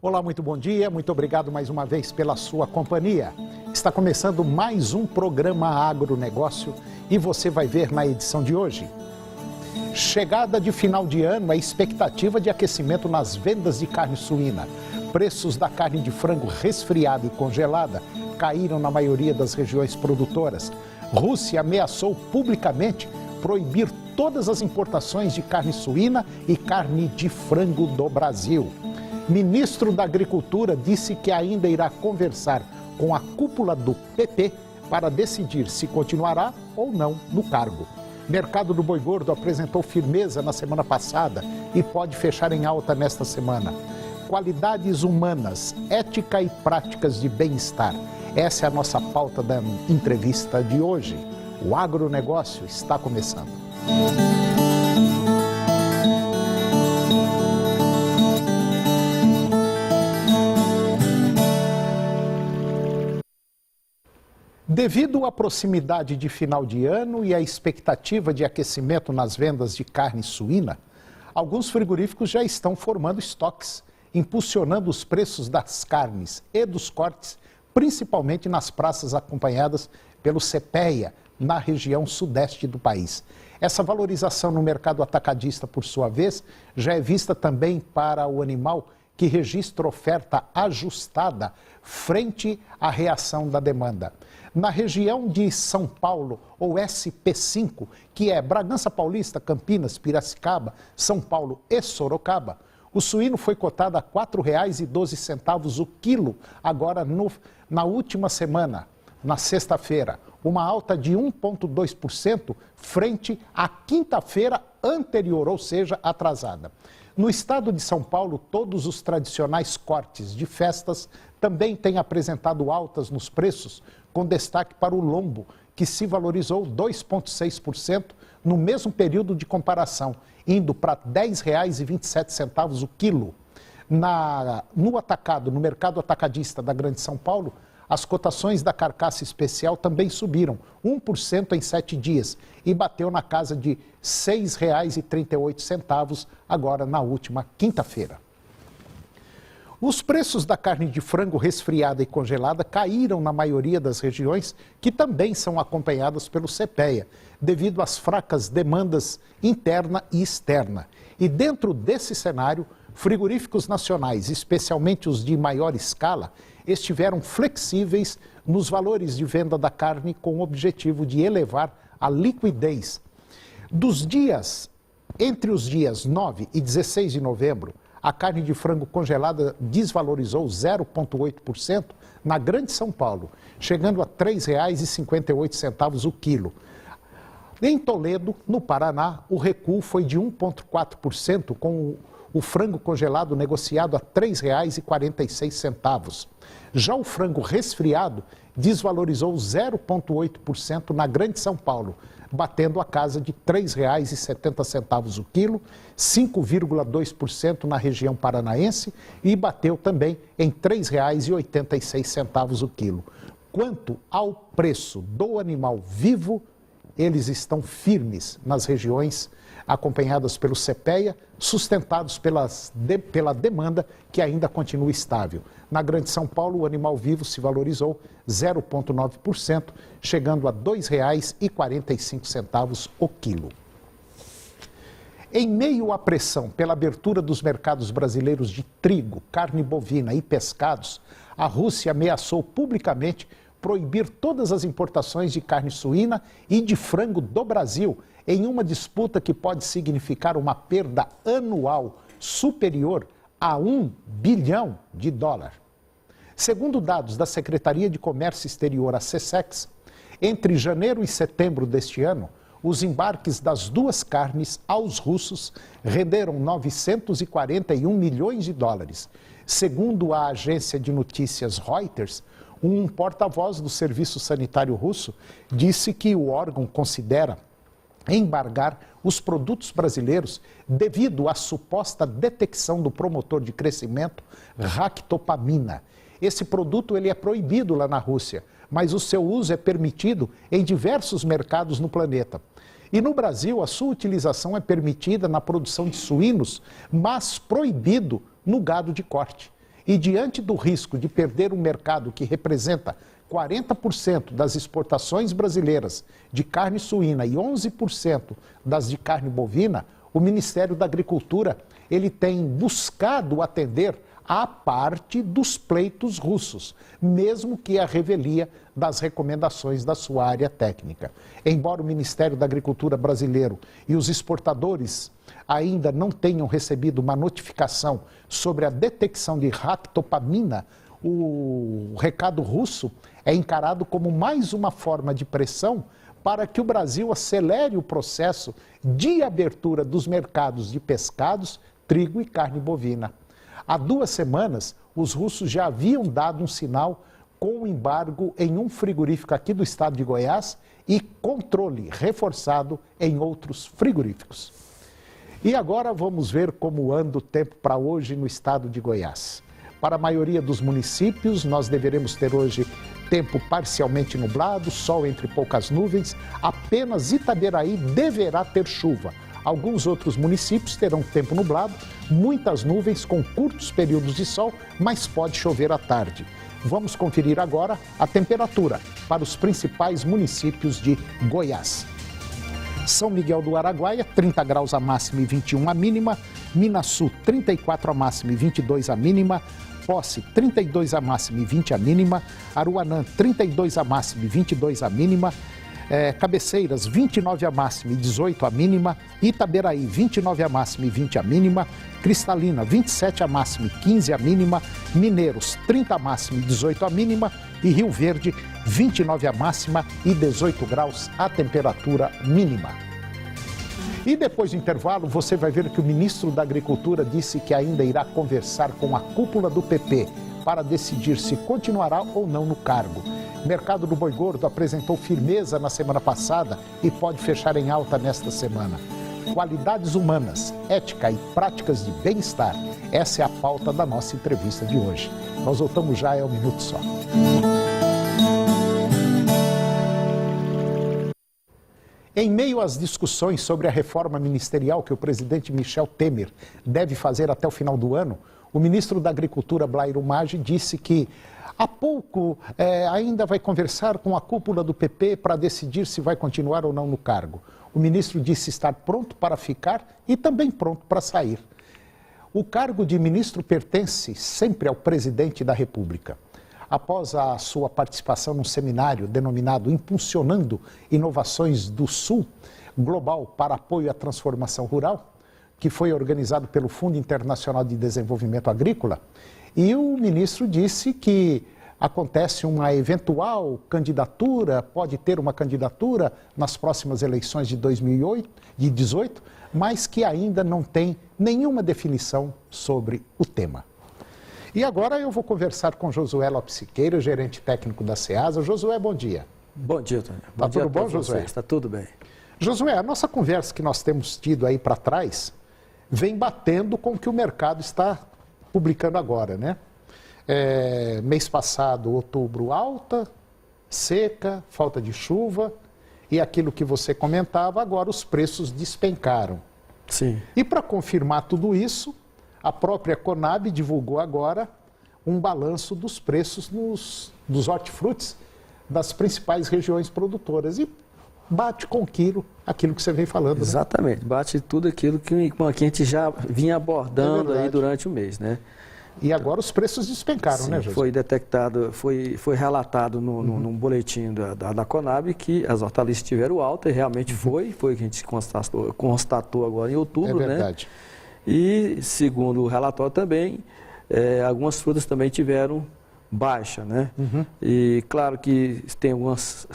Olá, muito bom dia, muito obrigado mais uma vez pela sua companhia. Está começando mais um programa Agronegócio e você vai ver na edição de hoje. Chegada de final de ano, a expectativa de aquecimento nas vendas de carne suína. Preços da carne de frango resfriada e congelada caíram na maioria das regiões produtoras. Rússia ameaçou publicamente proibir todas as importações de carne suína e carne de frango do Brasil. Ministro da Agricultura disse que ainda irá conversar com a cúpula do PP para decidir se continuará ou não no cargo. Mercado do boi gordo apresentou firmeza na semana passada e pode fechar em alta nesta semana. Qualidades humanas, ética e práticas de bem-estar. Essa é a nossa pauta da entrevista de hoje. O agronegócio está começando. Devido à proximidade de final de ano e à expectativa de aquecimento nas vendas de carne suína, alguns frigoríficos já estão formando estoques, impulsionando os preços das carnes e dos cortes, principalmente nas praças acompanhadas pelo CPEA, na região sudeste do país. Essa valorização no mercado atacadista, por sua vez, já é vista também para o animal que registra oferta ajustada frente à reação da demanda. Na região de São Paulo, ou SP5, que é Bragança Paulista, Campinas, Piracicaba, São Paulo e Sorocaba, o suíno foi cotado a R$ 4,12 o quilo, agora na última semana, na sexta-feira, uma alta de 1,2% frente à quinta-feira anterior, ou seja, atrasada. No estado de São Paulo, todos os tradicionais cortes de festas também têm apresentado altas nos preços, com destaque para o lombo, que se valorizou 2,6% no mesmo período de comparação, indo para R$ 10,27 o quilo. No atacado, no mercado atacadista da Grande São Paulo, as cotações da carcaça especial também subiram 1% em 7 dias e bateu na casa de R$ 6,38 agora na última quinta-feira. Os preços da carne de frango resfriada e congelada caíram na maioria das regiões, que também são acompanhadas pelo CPEA, devido às fracas demandas interna e externa. E dentro desse cenário, frigoríficos nacionais, especialmente os de maior escala, estiveram flexíveis nos valores de venda da carne com o objetivo de elevar a liquidez. Entre os dias 9 e 16 de novembro, a carne de frango congelada desvalorizou 0,8% na Grande São Paulo, chegando a R$ 3,58 o quilo. Em Toledo, no Paraná, o recuo foi de 1,4%, com o frango congelado negociado a R$ 3,46. Já o frango resfriado desvalorizou 0,8% na Grande São Paulo, batendo a casa de R$ 3,70 o quilo, 5,2% na região paranaense e bateu também em R$ 3,86 o quilo. Quanto ao preço do animal vivo, eles estão firmes nas regiões acompanhadas pelo CPEA, sustentados pela demanda que ainda continua estável. Na Grande São Paulo, o animal vivo se valorizou 0,9%, chegando a R$ 2,45 o quilo. Em meio à pressão pela abertura dos mercados brasileiros de trigo, carne bovina e pescados, a Rússia ameaçou publicamente proibir todas as importações de carne suína e de frango do Brasil, em uma disputa que pode significar uma perda anual superior a $1 bilhão. Segundo dados da Secretaria de Comércio Exterior, a SECEX, entre janeiro e setembro deste ano, os embarques das duas carnes aos russos renderam $941 milhões. Segundo a agência de notícias Reuters, um porta-voz do Serviço Sanitário Russo disse que o órgão considera embargar os produtos brasileiros devido à suposta detecção do promotor de crescimento ractopamina. Esse produto ele é proibido lá na Rússia, mas o seu uso é permitido em diversos mercados no planeta. E no Brasil, a sua utilização é permitida na produção de suínos, mas proibido no gado de corte. E diante do risco de perder um mercado que representa 40% das exportações brasileiras de carne suína e 11% das de carne bovina, o Ministério da Agricultura ele tem buscado atender à parte dos pleitos russos, mesmo que a revelia das recomendações da sua área técnica. Embora o Ministério da Agricultura brasileiro e os exportadores ainda não tenham recebido uma notificação sobre a detecção de ractopamina, o recado russo é encarado como mais uma forma de pressão para que o Brasil acelere o processo de abertura dos mercados de pescados, trigo e carne bovina. Há 2 semanas, os russos já haviam dado um sinal com o embargo em um frigorífico aqui do estado de Goiás e controle reforçado em outros frigoríficos. E agora vamos ver como anda o tempo para hoje no estado de Goiás. Para a maioria dos municípios, nós deveremos ter hoje tempo parcialmente nublado, sol entre poucas nuvens. Apenas Itaberaí deverá ter chuva. Alguns outros municípios terão tempo nublado, muitas nuvens com curtos períodos de sol, mas pode chover à tarde. Vamos conferir agora a temperatura para os principais municípios de Goiás. São Miguel do Araguaia, 30 graus a máxima e 21 a mínima. Minasul, 34 a máxima e 22 a mínima. Posse, 32 a máxima e 20 a mínima. Aruanã, 32 a máxima e 22 a mínima. Cabeceiras, 29 a máxima e 18 a mínima. Itaberaí, 29 a máxima e 20 a mínima. Cristalina, 27 a máxima e 15 a mínima. Mineiros, 30 a máxima e 18 a mínima. E Rio Verde, 29 a máxima e 18 graus a temperatura mínima. E depois do intervalo, você vai ver que o ministro da Agricultura disse que ainda irá conversar com a cúpula do PP para decidir se continuará ou não no cargo. O mercado do boi gordo apresentou firmeza na semana passada e pode fechar em alta nesta semana. Qualidades humanas, ética e práticas de bem-estar. Essa é a pauta da nossa entrevista de hoje. Nós voltamos já, é um minuto só. Em meio às discussões sobre a reforma ministerial que o presidente Michel Temer deve fazer até o final do ano, o ministro da Agricultura, Blairo Maggi, disse que há pouco ainda vai conversar com a cúpula do PP para decidir se vai continuar ou não no cargo. O ministro disse estar pronto para ficar e também pronto para sair. O cargo de ministro pertence sempre ao presidente da República. Após a sua participação num seminário denominado Impulsionando Inovações do Sul Global para Apoio à Transformação Rural, que foi organizado pelo Fundo Internacional de Desenvolvimento Agrícola, e o ministro disse que acontece uma eventual candidatura, pode ter uma candidatura nas próximas eleições de 2018, mas que ainda não tem nenhuma definição sobre o tema. E agora eu vou conversar com Josué Lopes Siqueira, gerente técnico da Ceasa. Josué, bom dia. Bom dia, Tony. Está tudo bom, Josué? Está tudo bem. Josué, a nossa conversa que nós temos tido aí para trás vem batendo com o que o mercado está publicando agora, né? Mês passado, outubro alta, seca, falta de chuva e aquilo que você comentava, agora os preços despencaram. Sim. E para confirmar tudo isso, a própria Conab divulgou agora um balanço dos preços dos hortifrutis das principais regiões produtoras e bate com aquilo que você vem falando. Exatamente, né? Bate tudo aquilo que a gente já vinha abordando aí durante o mês, né? E agora os preços despencaram, sim, né, José? Foi detectado, foi relatado num boletim da Conab que as hortaliças tiveram alta e realmente foi que a gente constatou agora em outubro, é verdade. Né? E, segundo o relatório também, algumas frutas também tiveram baixa, né? E claro que tem algumas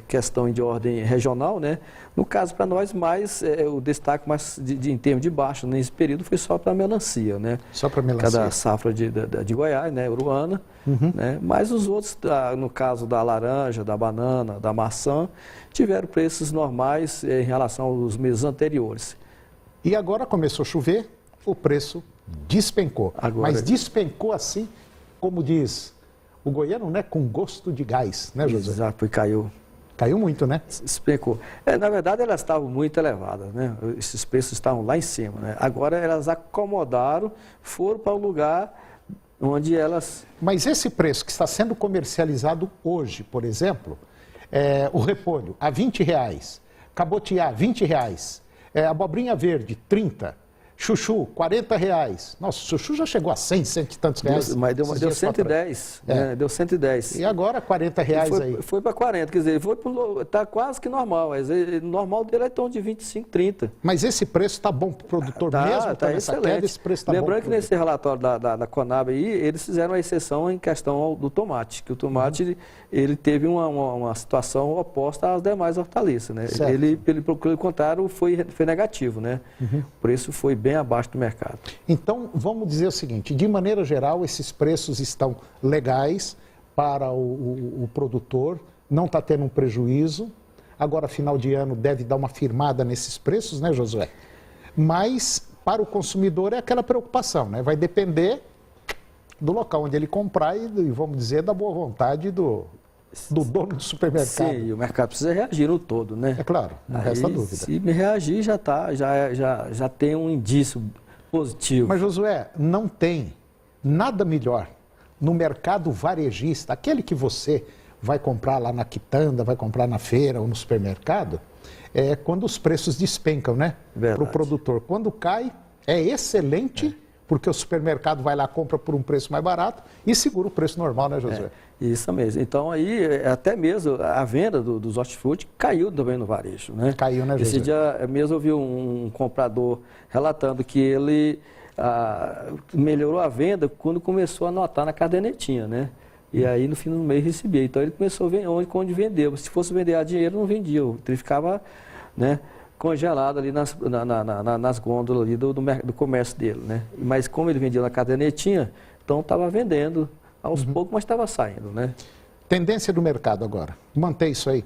questões de ordem regional, né? No caso, para nós, mais o destaque mais em termos de baixa nesse período foi só para a melancia, né? Só para a melancia. Cada safra de Goiás, né? Uruana, né? Mas os outros, no caso da laranja, da banana, da maçã, tiveram preços normais em relação aos meses anteriores. E agora começou a chover, o preço despencou. Agora... Mas despencou assim, como diz o goiano, né? Com gosto de gás, né, José? Exato, e caiu. Caiu muito, né? Despencou. Na verdade, elas estavam muito elevadas, né? Esses preços estavam lá em cima, né? Agora elas acomodaram, foram para um lugar onde elas... Mas esse preço que está sendo comercializado hoje, por exemplo, o repolho a R$20, cabotiá R$20, abobrinha verde 30, chuchu R$40. Nossa, o chuchu já chegou a 100, cento e tantos reais. Mas deu 110, né? Deu 110. E agora R$40 aí. Foi para 40, quer dizer, está quase que normal. Mas o normal dele é em torno de 25, 30. Mas esse preço está bom para o produtor mesmo? Está excelente. Esse preço tá Lembrando bom que nesse relatório da Conab aí, eles fizeram uma exceção em questão do tomate, que o tomate ele teve uma situação oposta às demais hortaliças, né? Ele, pelo contrário, foi negativo, né? O preço foi bem abaixo do mercado. Então, vamos dizer o seguinte, de maneira geral, esses preços estão legais para o produtor, não está tendo um prejuízo. Agora, final de ano, deve dar uma firmada nesses preços, né, Josué? Mas, para o consumidor, é aquela preocupação, né? Vai depender do local onde ele comprar e vamos dizer, da boa vontade do dono do supermercado. Sim, o mercado precisa reagir no todo, né? É claro, não resta dúvida. Se reagir, já tem um indício positivo. Mas, Josué, não tem nada melhor no mercado varejista, aquele que você vai comprar lá na quitanda, vai comprar na feira ou no supermercado, quando os preços despencam, né? Para o produtor. Quando cai, é excelente, porque o supermercado vai lá, compra por um preço mais barato e segura o preço normal, né, Josué? Isso mesmo. Então, aí, até mesmo a venda dos hortifruti caiu também no varejo, né? Caiu, né, Josué? Esse dia mesmo eu vi um comprador relatando que ele melhorou a venda quando começou a anotar na cadernetinha, né? E aí, no fim do mês, recebia. Então, ele começou a vender onde vendeu. Se fosse vender a dinheiro, não vendia. Ele ficava, né, congelado ali nas gôndolas ali do comércio dele, né? Mas como ele vendia na cadernetinha, então estava vendendo aos poucos, mas estava saindo, né? Tendência do mercado agora, manter isso aí?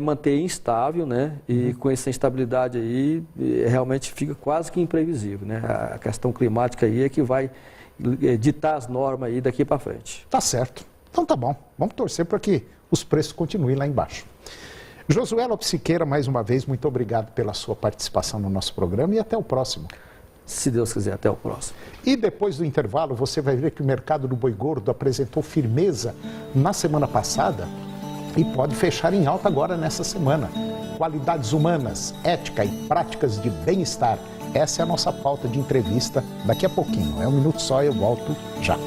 Manter instável, né? E com essa instabilidade aí, realmente fica quase que imprevisível, né? A questão climática aí é que vai ditar as normas aí daqui para frente. Tá certo. Então tá bom. Vamos torcer para que os preços continuem lá embaixo. Josué Lopes Siqueira, mais uma vez, muito obrigado pela sua participação no nosso programa e até o próximo. Se Deus quiser, até o próximo. E depois do intervalo, você vai ver que o mercado do boi gordo apresentou firmeza na semana passada e pode fechar em alta agora nessa semana. Qualidades humanas, ética e práticas de bem-estar. Essa é a nossa pauta de entrevista daqui a pouquinho. É um minuto só, eu volto já.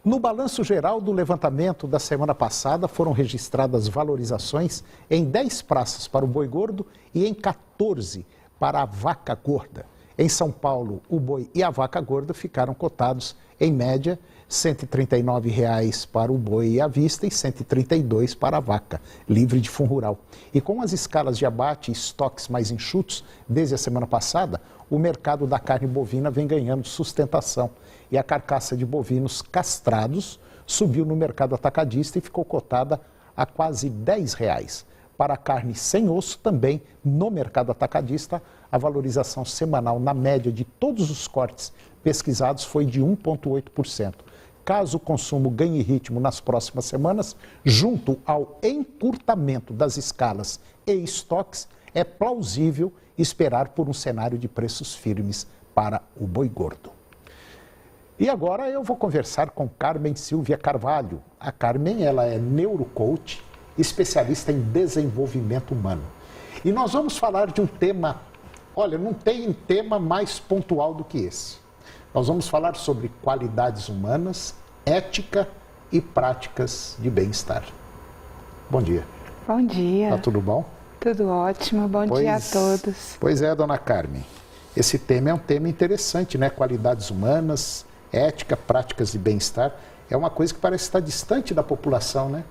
No balanço geral do levantamento da semana passada, foram registradas valorizações em 10 praças para o boi gordo e em 14 para a vaca gorda. Em São Paulo, o boi e a vaca gorda ficaram cotados, em média, R$ 139,00 para o boi à vista e R$ 132,00 para a vaca, livre de fundo rural. E com as escalas de abate e estoques mais enxutos desde a semana passada, o mercado da carne bovina vem ganhando sustentação. E a carcaça de bovinos castrados subiu no mercado atacadista e ficou cotada a quase R$ 10,00. Para a carne sem osso, também no mercado atacadista, a valorização semanal na média de todos os cortes pesquisados foi de 1,8%. Caso o consumo ganhe ritmo nas próximas semanas, junto ao encurtamento das escalas e estoques, é plausível esperar por um cenário de preços firmes para o boi gordo. E agora eu vou conversar com Carmen Silvia Carvalho. A Carmen, ela é neurocoach, especialista em desenvolvimento humano. E nós vamos falar de um tema, olha, não tem tema mais pontual do que esse. Nós vamos falar sobre qualidades humanas, ética e práticas de bem-estar. Bom dia. Bom dia. Tá tudo bom? Tudo ótimo, bom dia a todos. Pois é, dona Carmen. Esse tema é um tema interessante, né? Qualidades humanas, ética, práticas de bem-estar. É uma coisa que parece estar distante da população, né?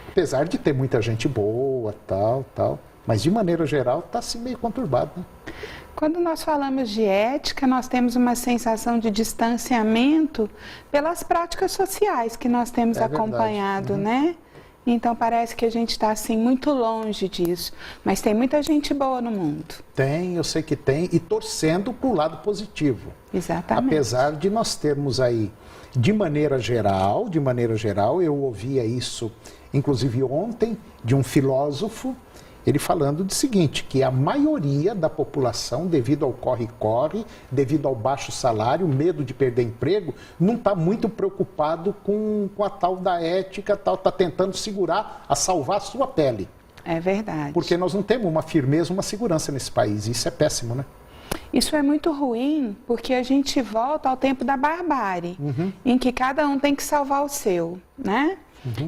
Apesar de ter muita gente boa, tal. Mas, de maneira geral, está assim meio conturbado, né? Quando nós falamos de ética, nós temos uma sensação de distanciamento pelas práticas sociais que nós temos acompanhado, né? Então, parece que a gente está, assim, muito longe disso. Mas tem muita gente boa no mundo. Tem, eu sei que tem, e torcendo para o lado positivo. Exatamente. Apesar de nós termos aí, de maneira geral, eu ouvia isso, inclusive ontem, de um filósofo, Ele falando de seguinte, que a maioria da população, devido ao corre-corre, devido ao baixo salário, medo de perder emprego, não está muito preocupado com a tal da ética, está tentando segurar, salvar a sua pele. É verdade. Porque nós não temos uma firmeza, uma segurança nesse país, isso é péssimo, né? Isso é muito ruim, porque a gente volta ao tempo da barbárie, em que cada um tem que salvar o seu, né?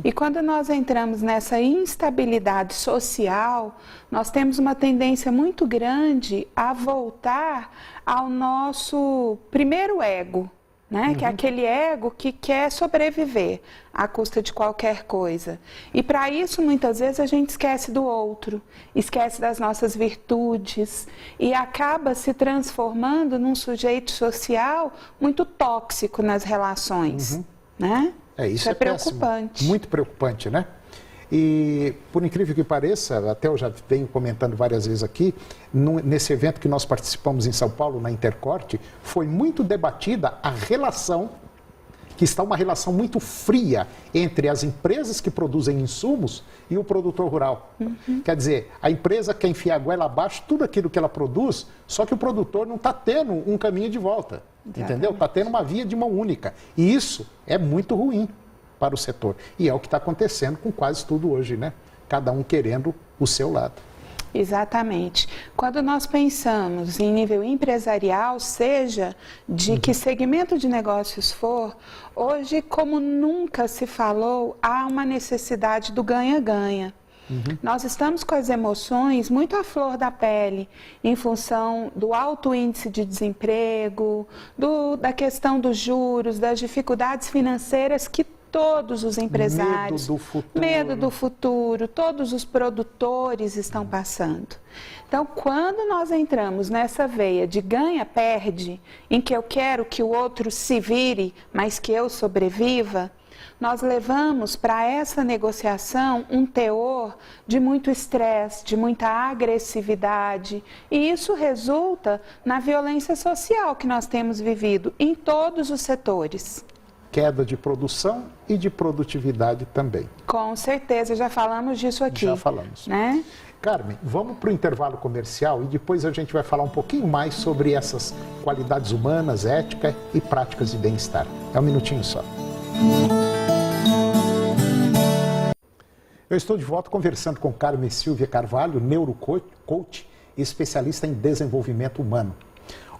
E quando nós entramos nessa instabilidade social, nós temos uma tendência muito grande a voltar ao nosso primeiro ego, né? Que é aquele ego que quer sobreviver à custa de qualquer coisa. E para isso, muitas vezes, a gente esquece do outro, esquece das nossas virtudes e acaba se transformando num sujeito social muito tóxico nas relações, né? Isso é preocupante. Péssimo, muito preocupante, né? E, por incrível que pareça, até eu já venho comentando várias vezes aqui, nesse evento que nós participamos em São Paulo, na Intercorte, foi muito debatida a relação, que está uma relação muito fria entre as empresas que produzem insumos e o produtor rural. Quer dizer, a empresa quer enfiar a goela abaixo tudo aquilo que ela produz, só que o produtor não está tendo um caminho de volta. Entendeu? Está tendo uma via de mão única. E isso é muito ruim para o setor. E é o que está acontecendo com quase tudo hoje, né? Cada um querendo o seu lado. Exatamente. Quando nós pensamos em nível empresarial, seja de que segmento de negócios for, hoje, como nunca se falou, há uma necessidade do ganha-ganha. Nós estamos com as emoções muito à flor da pele, em função do alto índice de desemprego, da questão dos juros, das dificuldades financeiras que todos os empresários, medo do futuro, todos os produtores estão passando. Então, quando nós entramos nessa veia de ganha-perde, em que eu quero que o outro se vire, mas que eu sobreviva, nós levamos para essa negociação um teor de muito estresse, de muita agressividade, e isso resulta na violência social que nós temos vivido em todos os setores. Queda de produção e de produtividade também. Com certeza, já falamos disso aqui. Já falamos. Né? Carmen, vamos para o intervalo comercial e depois a gente vai falar um pouquinho mais sobre essas qualidades humanas, ética e práticas de bem-estar. É um minutinho só. Eu estou de volta conversando com Carmen Silvia Carvalho, neurocoach e especialista em desenvolvimento humano.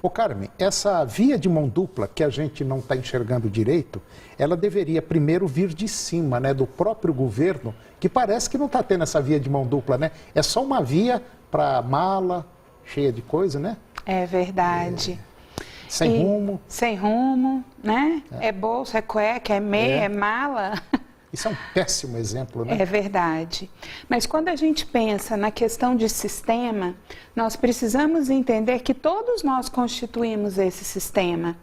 Ô Carmen, essa via de mão dupla que a gente não está enxergando direito, ela deveria primeiro vir de cima, né, do próprio governo, que parece que não está tendo essa via de mão dupla, né? É só uma via para mala, cheia de coisa, né? É verdade. Sem rumo. Sem rumo, né? É bolsa, é cueca, é meia, é mala. Isso é um péssimo exemplo, né? É verdade. Mas quando a gente pensa na questão de sistema, nós precisamos entender que todos nós constituímos esse sistema.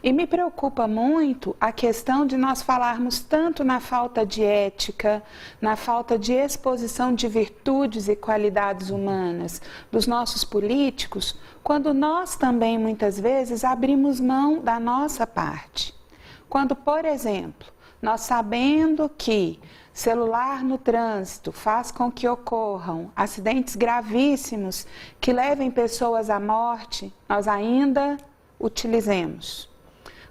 E me preocupa muito a questão de nós falarmos tanto na falta de ética, na falta de exposição de virtudes e qualidades humanas dos nossos políticos, quando nós também, muitas vezes, abrimos mão da nossa parte. Quando, por exemplo, nós sabendo que celular no trânsito faz com que ocorram acidentes gravíssimos que levem pessoas à morte, nós ainda utilizemos.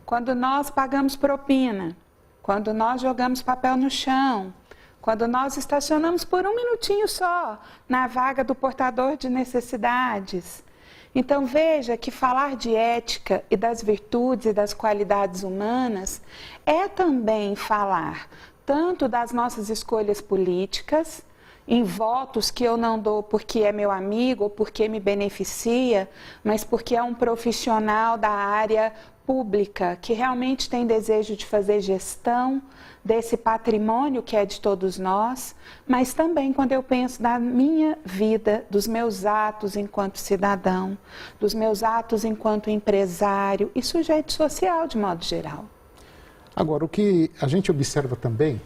Quando nós pagamos propina, quando nós jogamos papel no chão, quando nós estacionamos por um minutinho só na vaga do portador de necessidades. Então veja que falar de ética e das virtudes e das qualidades humanas é também falar tanto das nossas escolhas políticas, em votos que eu não dou porque é meu amigo ou porque me beneficia, mas porque é um profissional da área pública que realmente tem desejo de fazer gestão desse patrimônio que é de todos nós, mas também quando eu penso da minha vida, dos meus atos enquanto cidadão, dos meus atos enquanto empresário e sujeito social de modo geral. Agora, o que a gente observa também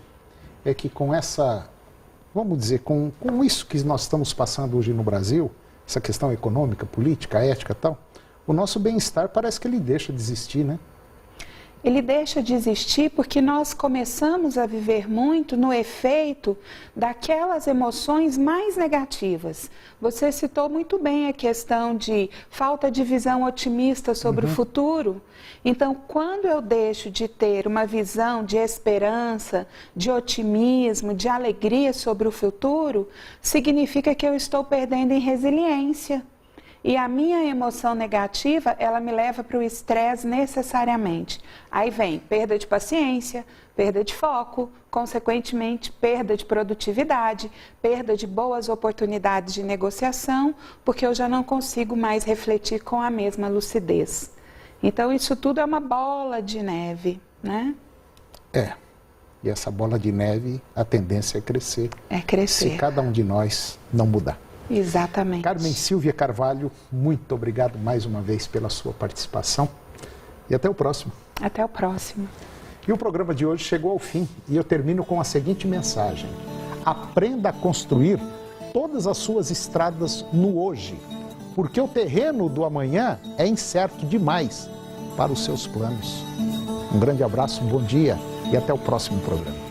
é que com essa, vamos dizer, com isso que nós estamos passando hoje no Brasil, essa questão econômica, política, ética e tal, o nosso bem-estar parece que ele deixa de existir, né? ele deixa de existir porque nós começamos a viver muito no efeito daquelas emoções mais negativas. Você citou muito bem a questão de falta de visão otimista sobre o futuro. Então, quando eu deixo de ter uma visão de esperança, de otimismo, de alegria sobre o futuro, significa que eu estou perdendo em resiliência. E a minha emoção negativa, ela me leva para o estresse necessariamente. Aí vem perda de paciência, perda de foco, consequentemente, perda de produtividade, perda de boas oportunidades de negociação, porque eu já não consigo mais refletir com a mesma lucidez. Então, isso tudo é uma bola de neve, né? E essa bola de neve, a tendência é crescer. É crescer. Se cada um de nós não mudar. Exatamente. Carmen Silvia Carvalho, muito obrigado mais uma vez pela sua participação e até o próximo. Até o próximo. E o programa de hoje chegou ao fim e eu termino com a seguinte mensagem: aprenda a construir todas as suas estradas no hoje, porque o terreno do amanhã é incerto demais para os seus planos. Um grande abraço, um bom dia e até o próximo programa.